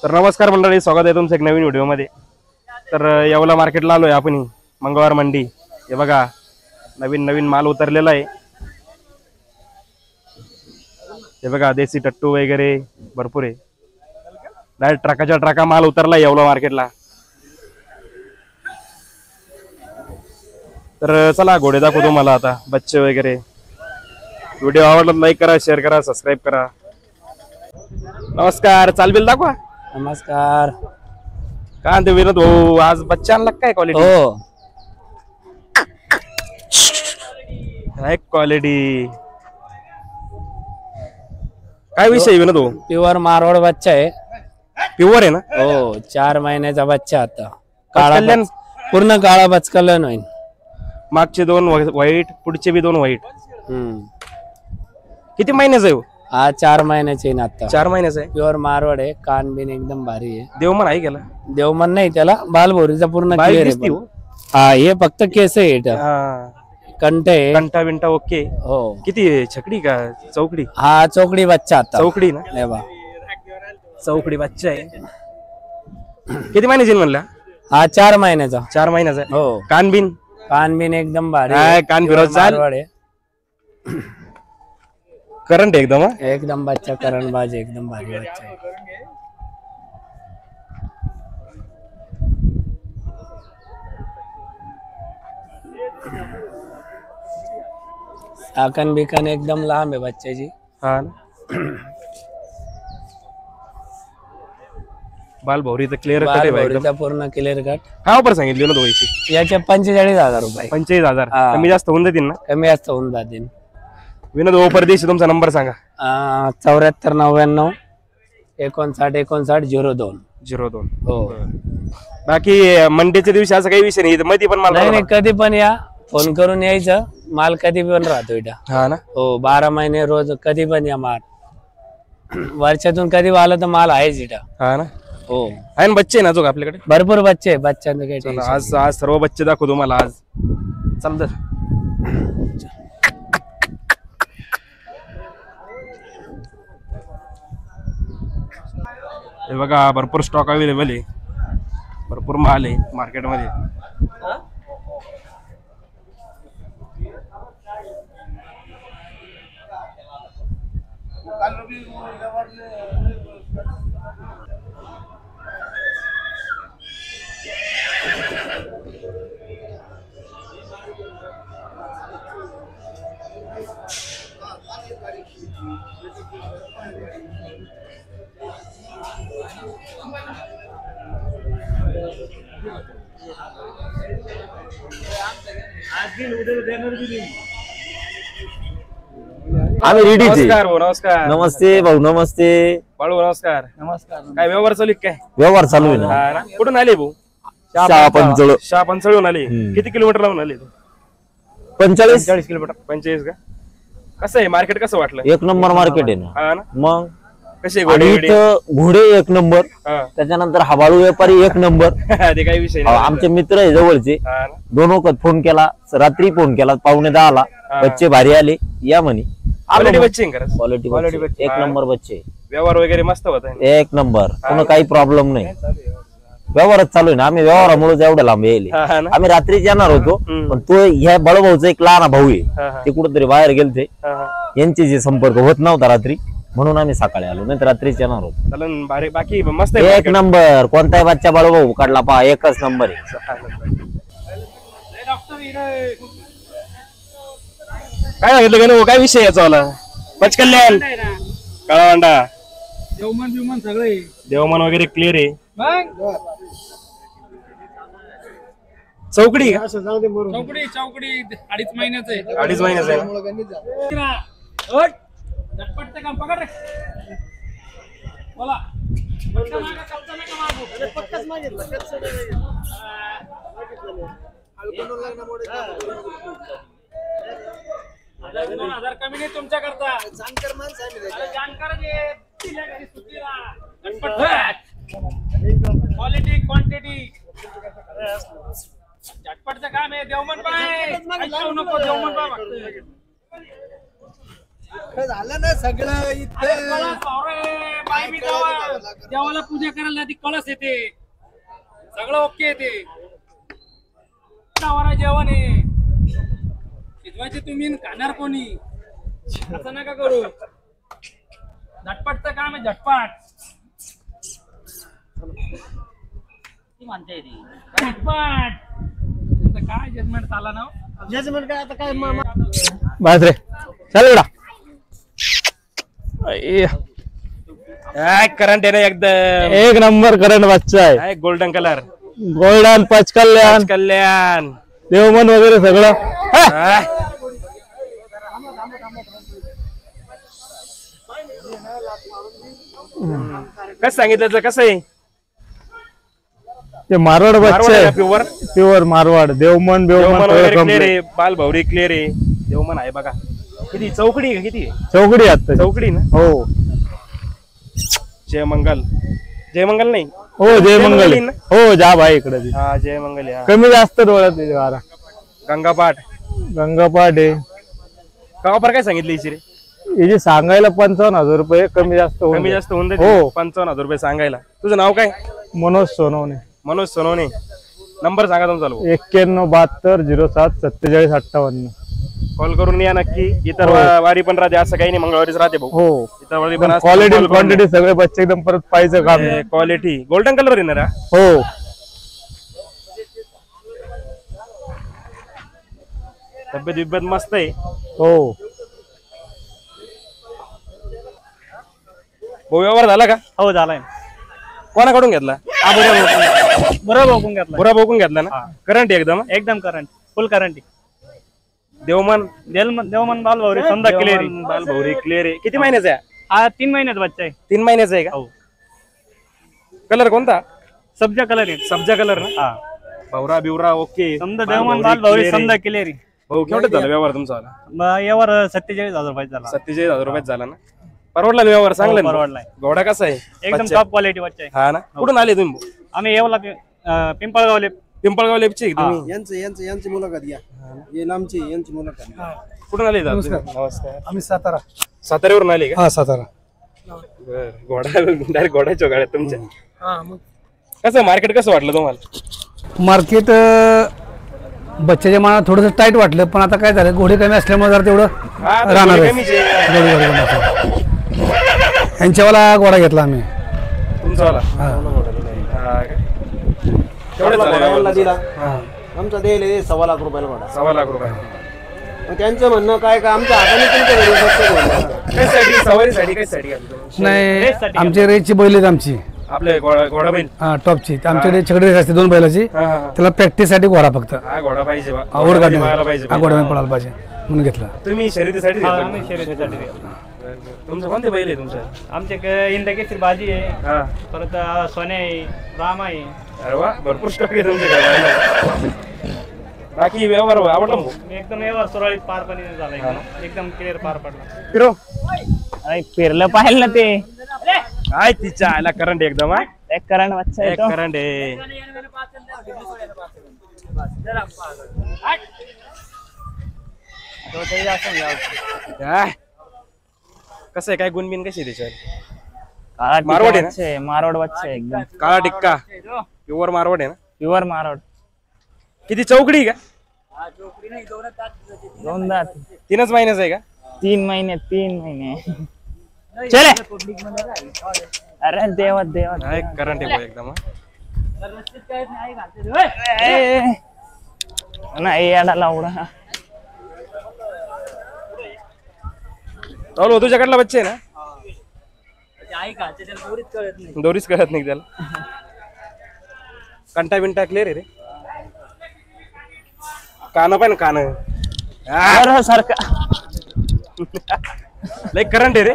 तर नमस्कार मंडळी, स्वागत आहे तुमचं एक नवीन व्हिडिओमध्ये। तर येवला मार्केटला आलोय आपण, मंगळवार मंडी। हे बघा, नवीन नवीन माल उतरलेला आहे। हे बघा, देसी टट्टू वगैरे भरपूर आहे। डायरेक्ट ट्रकाच्या ट्रका माल उतरला येवला मार्केटला। तर चला घोडे दाखवतो तुम्हाला आता, बच्चे वगैरे। व्हिडिओ आवडला लाईक करा, शेअर करा, सबस्क्राइब करा। नमस्कार, चालबिल दाखवा। नमस्कार। काय म्हणते विनोद भाऊ, आज बच्चा आणला काय क्वालिटी? हो, काय क्वालिटी, काय विषय विनोद भाऊ? प्युअर मारवाड बच्चा आहे। प्युअर आहे ना? हो, 4 महिन्याचा बच्चा आता। कल्याण पूर्ण काळा बचकल्यान होईल। मागचे 2 व्हाईट, पुढचे बी 2 व्हाईट। किती महिन्याचा आहे? हा 4 महिन्याचे आहे आता। 4 महिन्याचा आहे। प्युअर मारवाड आहे, कान बिन एकदम भारी आहे। देवमन आहे गेला? देवमन नाही, त्याला बालभोरीचा पूर्ण बाल क्लिअर दिसती आहे। हो? हा, हे फक्त केस आहे, कंठ आहे। कंटा बिंटा ओके। हो, किती आहे? छकडी का चौकडी? हा चौकडी बच्चा आता। चौकडी ना? हे बा, चौकडी बच्चा आहे। किती महिन्याची म्हणला? हा 4 महिन्याचा। 4 महिन्याचा आहे। हो, कान बिन? कान बिन एकदम भारी काय आहे। कान Pure फिरवत चाल? मारवाड आहे। करंट आहे एकदम। एकदम बच्चा करणबाज, एकदम भारी बच्चा आहे। आकन बिकन एकदम लांब आहे बच्च्याची। हा ना? बाल भौरी तर क्लिअर कट आहे भाई एकदम। बालभोरीचा पूर्ण क्लिअर कट। काय ऑफर सांगितली ना दोघीची? याचे 45,000 रुपये। 45,000 हा. कमी जास्त होऊन जातील ना? कमी जास्त होऊन जातील। विनोद भाऊ परदेशी, तुमचा नंबर सांगा। 7499 59 59 02। 02। हो, बाकी मंडेच्या दिवशी असं काही विषय नाही, मध्ये पण माल नाही नाही, कधी पण या, फोन करून यायचं। माल कधी पण राहतो इथं। हा ना? हो, 12 महिने रोज कधी पण या माल। वर्षातून कधी आलं तर माल आहेच इथं। हा ना? हो, आहे ना? बच्चे ना जो आपल्याकडे भरपूर बच्चे आहे, बच्चांचं काही चला, टेन्शन आज आज सर्व बच्चे दाखवू तुम्हाला आज। चल तर हे बघा, भरपूर स्टॉक अवेलेबल आहे, भरपूर माल आहे मार्केटमध्ये। आम्ही रेडी नमस्कार भाऊ, नमस्कार। नमस्ते भाऊ, नमस्ते। बाळू नमस्कार। नमस्कार। काय व्यवहार चालू आहे काय? व्यवहार चालू आहे ना? हा ना? कुठून आले भाऊ? शहापंचळ. शहापंचळहून आले। किती किलोमीटर लावून आले? 45 40 किलोमीटर। 45 का? कसं आहे मार्केट, कसं वाटलं? एक नंबर मार्केट आहे ना? हा ना? मग कसे आणि घोडे बिडे? इथं घोडे एक नंबर, हा. त्याच्यानंतर हबाळू व्यापारी एक नंबर। ते काही विषय नाही। आमचे मित्र आहे जवळचे, हा ना? 2 वखत फोन केला, रात्री फोन केला 9:45ला। हा. बच्चे भारी आले, या म्हणे। क्वालिटी बच्चे आहे खरंच? क्वालिटी Quality बच्चे. एक हा. नंबर बच्चे, व्यवहार वगैरे मस्त होत आहे? एक नंबर, कोण काही प्रॉब्लेम नाही। व्यवहारच चालू आहे ना, आम्ही व्यवहारामुळे एवढं लांब येईल। हा ना? आम्ही रात्रीच येणार होतो, हम्म. पण तो ह्या बळभाऊचा एक लहान भाऊ आहे, हा, हा. ते कुठेतरी बाहेर गेलते, हा, हा. यांचे जे संपर्क होत नव्हता रात्री, म्हणून आम्ही सकाळी आलो, नाही तर रात्रीच येणार होतो। चालन, भारी बाकी मस्त आहे एक market. नंबर, कोणताही बच्चा बळभाऊ काढला पहा, एकच नंबर आहे। काय सांगितलं का नो? काय विषय याचा वाला? पचकल्याण, काळावांडा, देवमन बिवमन सगळे देवमन वगैरे क्लिअर आहे। चौकडी का? चौकडी 2.5 महिन्याचं आहे। 2.5 महिन्याचं आहे ना? झटपटचं काम पकड रे। बोला। हजार कमी नाही तुमच्या करता। जानकर माणसं आहे, जानकर जे दिल्या घरी सुट्टीला। क्वालिटी क्वांटिटी झटपटचं काम आहे। देवमन पण आहे, ऐकू नको, देवमन पण झालं ना सगळं इथं देवाला पूजा करायला ती कळस येते सगळं ओके येते जेवण आहे शिजवायचे तुम्ही आणि खाणार कोणी असं नका करू झटपटचं काम आहे झटपट झटपट तुमचं काय जजमेंट चालला ना जजमेंट काय आता काय बस रे चल बेटा करंट आहे ना एकदम एक नंबर करंट बच्चा आहे गोल्डन कलर गोल्डन पच कल्याण कल्याण देवमन वगैरे सगळं कसं सांगितलं कसं आहे ते मारवाड बच्चा आहे प्युअर प्युअर मारवाड देवमन देवमन वगैरे बेवमन क्लिअर आहे बाल भवरी क्लिअर आहे देवमन आहे बघा किती चौकडी आहे का किती चौकडी आता चौकडी ना हो जय मंगल जय मंगल नाही हो जय मंगल आहे ना? हो जा भाई इकडे ती. हा जय मंगल आहे, हा. कमी जास्त डोळ्यात येते वारा गंगापाठ गंगापाठ आहे कावापर काय सांगितली हिची रे याची सांगायला 55,000 रुपये कमी जास्त होऊन कमी जाईल. जास्त होऊन हो. जाईल 55,000 रुपये सांगायला तुझं नाव काय मनोज सोनवणे मनोज सोनवणे नंबर सांगा तुमचा लो 9172 07 47 58 कॉल करून या नक्की इतर हो. वारी पण राहते असं काही नाही मंगळवारीच राहते भाऊ हो इतर वारी पण क्वालिटी क्वांटिटी सगळे बच्चे एकदम परत पाहिजे काम आहे. क्वालिटी गोल्डन कलर येणार हा? हो तब्येत बिब्येत मस्त आहे हो भाऊ व्यवहार झाला का हो झालाय कोणाकडून घेतला बरोबर बघून घेतला बुरा बघून घेतला ना करंट एकदम एकदम करंट फुल करंट देवमन देवमन बाल भाऊ समजा क्लिअर बाल भवरी क्लिअर आहे किती महिन्याचा आहे हा 3 महिन्यात बच्चा आहे 3 महिन्याचा आहे का हो कलर कोणता सब्जा कलर आहे सब्जा कलर ना हा भवरा बिवरा ओके समजा देवमन बाल भाऊ समजा क्लिअर आहे भाऊ केवढं झालं व्यवहार तुमचा यावर 47,000 रुपये झाला 47,000 रुपयात झाला ना परवडला ना व्यवहार चांगला ना? परवडलाय. घोडा कसा आहे एकदम बच्चा? टॉप क्वालिटी बच्चा आहे हा ना कुठून आले तुम्ही भाऊ? आम्ही येवला पिंपळगावले पिंपळगाव लेपचे आहे तुम्ही यांची मुलाखत घ्या हे नामची यांची मुलाखत घ्या कुठून आले दादा तुम्ही? नमस्कार आम्ही सातारा साताऱ्यावरून आले का हा सातारा बरं. घोडा डायरेक्ट घोड्याच्या गाड्यात तुमच्या कसं मार्केट कसं वाटलं तुम्हाला मार्केट बच्च्याच्या मनात थोडंसं टाईट वाटलं पण आता काय झालं घोडे कमी असल्यामुळे जरा तेवढं हा, तर राहणार घोडे आहे. कमीच आहे. घोडे कमी असल्यामुळे. यांच्यावाला घोडा घेतला आम्ही तुमचावाला हा का? केवढं झालं व्यवहार? दिला आमचा द्यायला 1.25 लाख रुपयाला घोडा 1.25 लाख रुपये मग त्यांचं म्हणणं काय का आमच्या हाताने तुमच्या घरी फक्त घोडा. काय साठी सवारीसाठी काय साठी घातलं? नाही आमच्या रेसची बैल आहेत आमची आपले घोडा बैल हा टॉपची आमच्याकडे छकडी रेस असते 2 बैलाची हा, हा. त्याला प्रॅक्टिस साठी घोडा फक्त हा घोडा पाहिजे बा. आवड घोडा काढली पळायला पाहिजे हा घोडा पळायला पाहिजे म्हणून घेतला तुम्ही शर्यतीसाठी घेतलं का? आम्ही शर्यतीसाठी तुमचं कोणते बैल आहे तुमचं आमच्या इंदकेसरी बाजी आहे हा परत सोन्या आहे राम आहे अरे वा भरपूर स्टॉक आहे तुमच्याकडे बाकी व्यवहार आवडला भाऊ? एकदम व्यवहार सुरळीत पार पण झाला एकदम क्लिअर पार पडला फिरो अरे फिरलं पाहिलं ना ते काय तिच्या आला करंट एकदम हा एक करंट बच्चा एक करंट आहे काय? कसं आहे काय गुणबिन कशी आहे त्याच्यावर मारवाड आहे ना? मारवाड बच्चा आहे एकदम काळा टिक्का प्युअर मारवाड आहे ना प्युअर मारवाड किती चौकडी का 2 दात 3च महिन्याचा आहे का 3 महिने चले अरे देवा देवा काय करंट आहे भाऊ एकदम हा. नाही येडा लावडा राहुल भाऊ, तुझ्याकडला बच्चे आहे ना दोरीच कळत नाही त्याला कंटा बिंटा क्लिअर आहे रे कान पण कान सारखा लाईक करंट आहे रे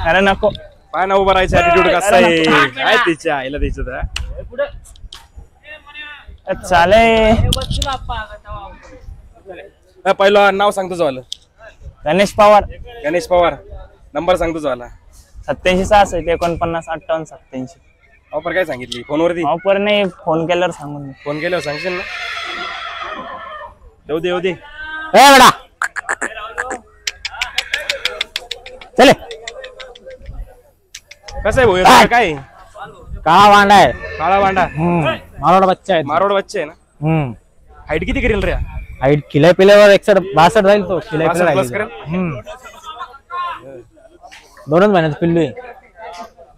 अरे नको पाय ना उभा राहायचा ऍटिट्यूड कसा आहे काय तिच्या आईला द्यायचं चाले पहिलं नाव सांगतो झालं गणेश पवार गणेश पवार नंबर सांगतो झाला 87 49 58 87 ऑफर काय सांगितली फोनवरती ऑफर नाही फोन केल्यावर सांगून फोन केल्यावर सांगशील ना येऊ दे बेटा चले कसं आहे भाऊ काय काळा वांडा आहे काळा वांडा मारोड बच्चा आहे मारवाड बच्चे आहे ना हाईट किती करेल रे हाईट खिल्या पिल्यावर 162 जाईल तो खिल्या पिल्या प्लस राहिली. करेल 2च महिन्याचं पिल्लू आहे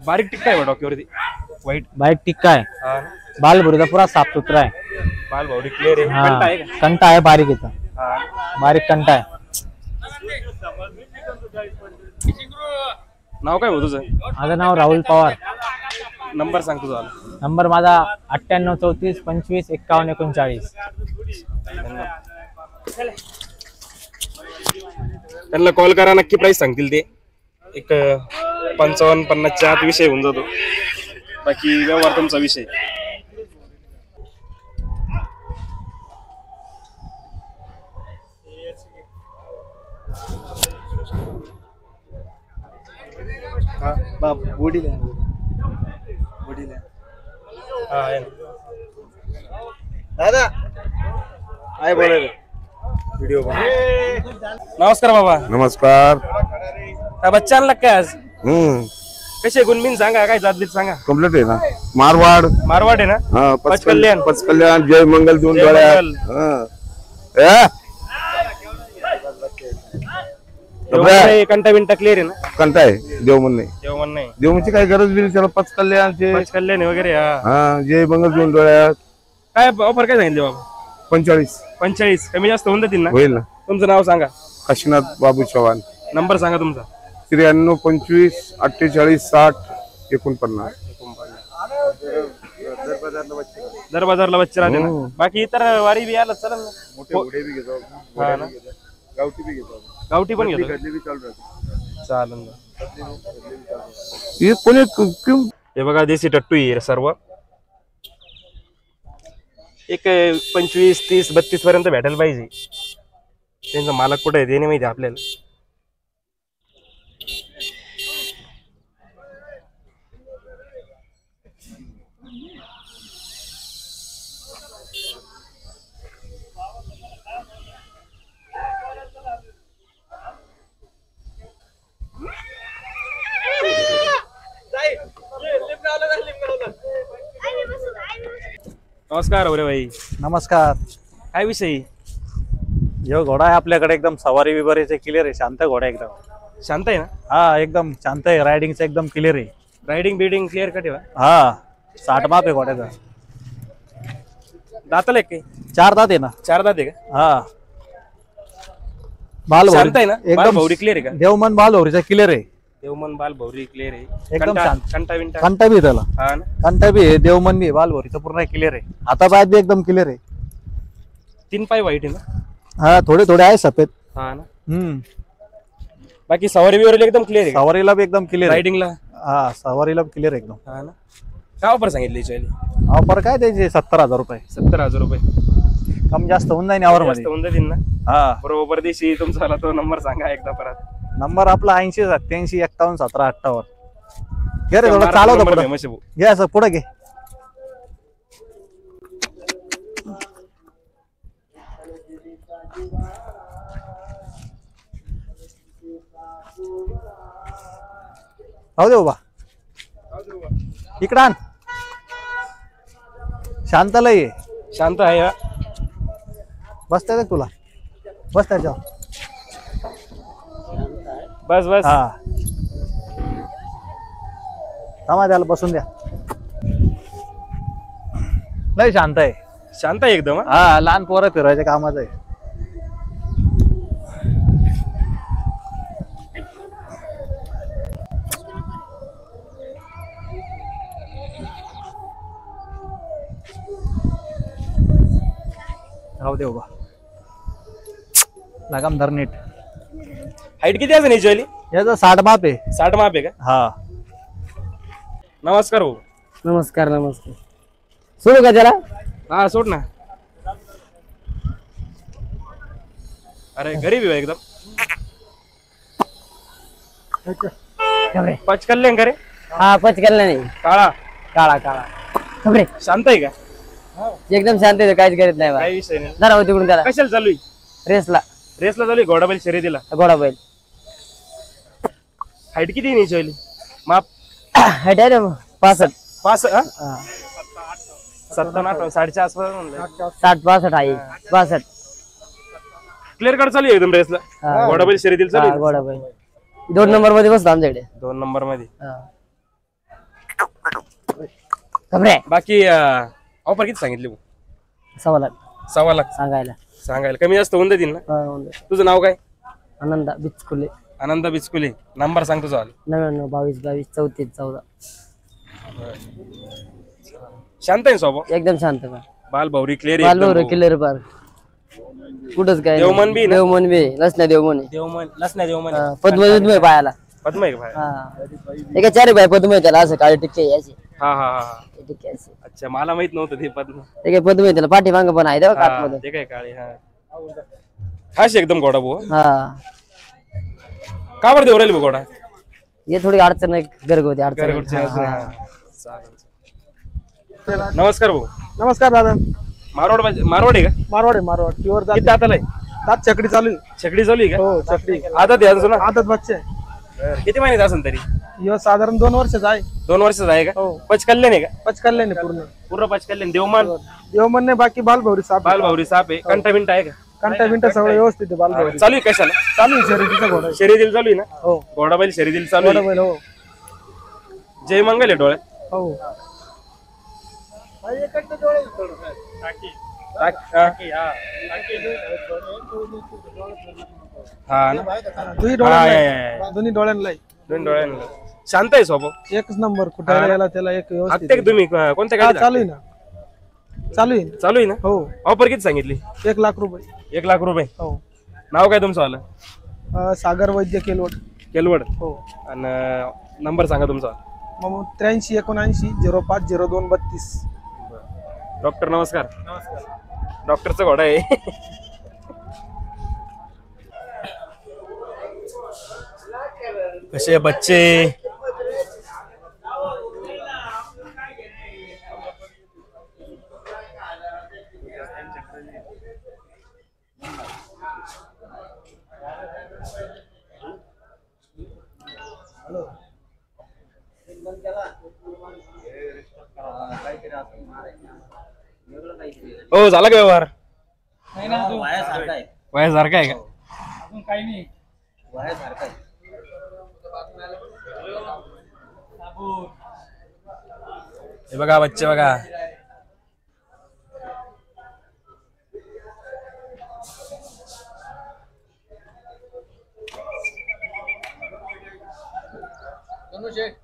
बारीक टिक्का आहे डॉक्टरवरती वाईट बाईक टिक्का आहे हा बालभुरीचा पुरा साफ सुथरा आहे बाल भावडी क्लिअर आहे हा. कंटा आहे का कंटा आहे बारीक येतं हा बारीक कंटा आहे नाव काय हो तुझं माझं नाव राहुल पवार नंबर सांग तुझा नंबर माझा 98 34 25 51 39 त्यांना कॉल करा नक्की प्राइस सांगतील ते एक 55-50च्या आत विषय होऊन जातो बाकी व्यवहार तुमचा विषय दादा काय बोलायला व्हिडिओ नमस्कार बाबा नमस्कार काय बच्चा आणला काय आज कसे गुणबिन सांगा काय जातबीत सांगा कम्प्लीट आहे ना मारवाड मारवाड आहे ना हा पचकल्याण. पचकल्याण जय मंगल दोन जय डोळ्या मंगल. कंटा बिंटा क्लिअर आहे ना कंटा आहे देवमन नाही जेवण नाही देवमनची काही गरज बी नाही त्याला पचकल्याणचे पचकल्याण वगैरे हा हा जय मंगल दोन डोळ्या काय ऑफर काय सांगितले बाबा 45 कमी जास्त होऊन जातील ना होईल ना तुमचं नाव सांगा काशीनाथ बाबू चव्हाण नंबर सांगा तुमचा 93 25 48 60 49 दर बाजारला बच्चे राहते ना बाकी इतर वारी बी आला चला ना हा ना. गावठी पण घेतो चालेल ना. हे कोणी हे बघा देशी टट्टू आहे सर्व एक 25 30 32 पर्यंत भेटायला पाहिजे त्यांचा मालक कुठे आहे ते नाही माहिती आपल्याला नमस्कार अरे भाई नमस्कार काय विषय यो घोडा आहे आपल्याकडे एकदम सवारी बिवारीचे क्लिअर आहे शांत घोडा एकदम शांत आहे ना हा एकदम शांत आहे रायडिंगचा एकदम क्लिअर आहे रायडिंग बिडिंग क्लिअर का ठेवा हा 60 माप आहे घोड्याचा दाताला एक काही 4 दात आहे ना 4 दात आहे का हा बाल शांत आहे ना बाल एकदम भौरी क्लिअर आहे का देवमन बाल होरीचा क्लिअर आहे देवमन बाल भौरी क्लिअर आहे एकदम कंटा शांत. कंटा बिंटा कंटा बी आहे त्याला हा ना कंटा बी आहे देवमन बी आहे, बाल होरीचा पूर्ण क्लिअर आहे आता पायात बी एकदम क्लिअर आहे 3 पाय वाईट आहे ना हा थोडे थोडे आहे सफेद हा ना हम्म बाकी सवारी बिवारी एकदम क्लिअर आहे सवारीला बी एकदम क्लिअर आहे रायडिंगला हा सवारीला क्लिअर एकदम हा ना काय ऑफर सांगितली याची ऑफर काय द्यायचे 70,000 रुपये 70,000 रुपये कम जास्त होऊन जाईल यावर मध्ये होऊन जातील ना हा बरोबर दिवशी तुमचा आला तो नंबर सांगा एकदा परत नंबर आपला 80 87 51 17 58 घे रे थोडं चालवतो पुढे घे असं पुढे घे राहू दे बाबा इकडं आण शांतला ये शांत आहे हा. बसता येतं का तुला बस त्याच्यावर बस बस हा थांबा त्याला बसून द्या लय शांत आहे शांत आहे एकदम हा. हा लहान पोरं फिरवायच्या कामाचं आहे राहू दे बाबा लगाम धर नीट हाईट किती असेल याची याचं 60 माप आहे 60 माप आहे का हा नमस्कार भाऊ नमस्कार नमस्कार सोडू का त्याला हा सोड ना अरे गरीब आहे एकदम पचकल्याण का रे हा पचकल्ला नाही काळा काळा काळा खबरे शांत आहे का एकदम शांत आहे काहीच करत नाही बा काही विषय नाही जरा तिकडून त्याला कशाला चालू आहे रेसला रेसला चालू आहे घोडा बैल शर्यतीला. घोडा बैल हाईट किती आहे याची माप? हाईट आहे ना 65 57-58 60च्या आसपास म्हणलं. 60-62 आहे 62. क्लिअर कट चालू आहे एकदम रेसला. घोडा बैल शर्यतीला चालू आहे. घोडा बैल 2 नंबर मध्ये बसतो आमच्याकडे. 2 नंबर मध्ये. बाकी ऑफर किती सांगितली? 1.25 लाख. 1.25 लाख सांगायला कमी जास्त होऊन देतील ना? तुझं नाव काय? आनंदा बिचकुले. आनंदा बिचकुले. नंबर सांग तुझा. 99 22 22 34 14. शांत आहे स्वभाव? एकदम शांत. बाल भाऊरी क्लिअर क्लिअर पार कुठंच काय. देवमन बी लसण्या देवमन पद्म पायाला पद्म आहे का? एका 4 बाय पद्म आहे त्याला. असं काळे टिक्के याचे. हा अच्छा मला माहित नव्हतं ते पद्म. ते काय पद्म आहे त्याला पाठी मांग पण आहे काठमध्ये. ते काय काळे. खास एकदम घोडा भाऊ. का बरं देऊ राहील घोडा? हे थोडी अडचण आहे घरगुती अडचण. नमस्कार भाऊ. नमस्कार दादा. मारवाड आहे का? मारवाड प्युअर किती दाताला आहे? दात चकडी चालू आहे. छकडी चालू आहे का? हो चकडी. आदत आहे अजून? आदत बच्चे आहे. किती महिन्यात असेल तरी? यो साधारण 2 वर्षाचा आहे. 2 वर्षाचा आहे का? पचकल्याण आहे का? पचकल्याण पूर्ण पचकल्याण. देवमान नाही बाकी बालभौरी साप. बालभाऊरी साप आहे. कंटा बिंटा आहे का? कंटा बिंटा सगळं व्यवस्थित आहे. बालभौरी चालू आहे कशाला? चालू आहे शर्यतीचा घोडा. शर्यतीला चालू आहे ना? हो घोडा बैल शर्यतीला चालू आहे. बैल. हो जय मंगल आहे डोळ्यात. हो दोन्ही डोळ्यांना शांत आहे स्वभाव. एकच नंबर. कुठे याला त्याला एक व्यवस्थित. तुम्ही कोणत्या गाडी? चालू आहे ना. चालू आहे ना? हो. ऑफर किती सांगितली? 1 लाख रुपये. 1 लाख रुपये. हो. नाव काय तुमचं आलं? सागर वैद्य केलवड. हो. आणि नंबर सांगा तुमचा. 83 79 05 02 32. डॉक्टर नमस्कार. डॉक्टरचा घोडा आहे. कसे बच्चे? हो झाला का व्यवहार? वयासारखा आहे का? काही नाही. हे बघा बच्चे बघा. शेठ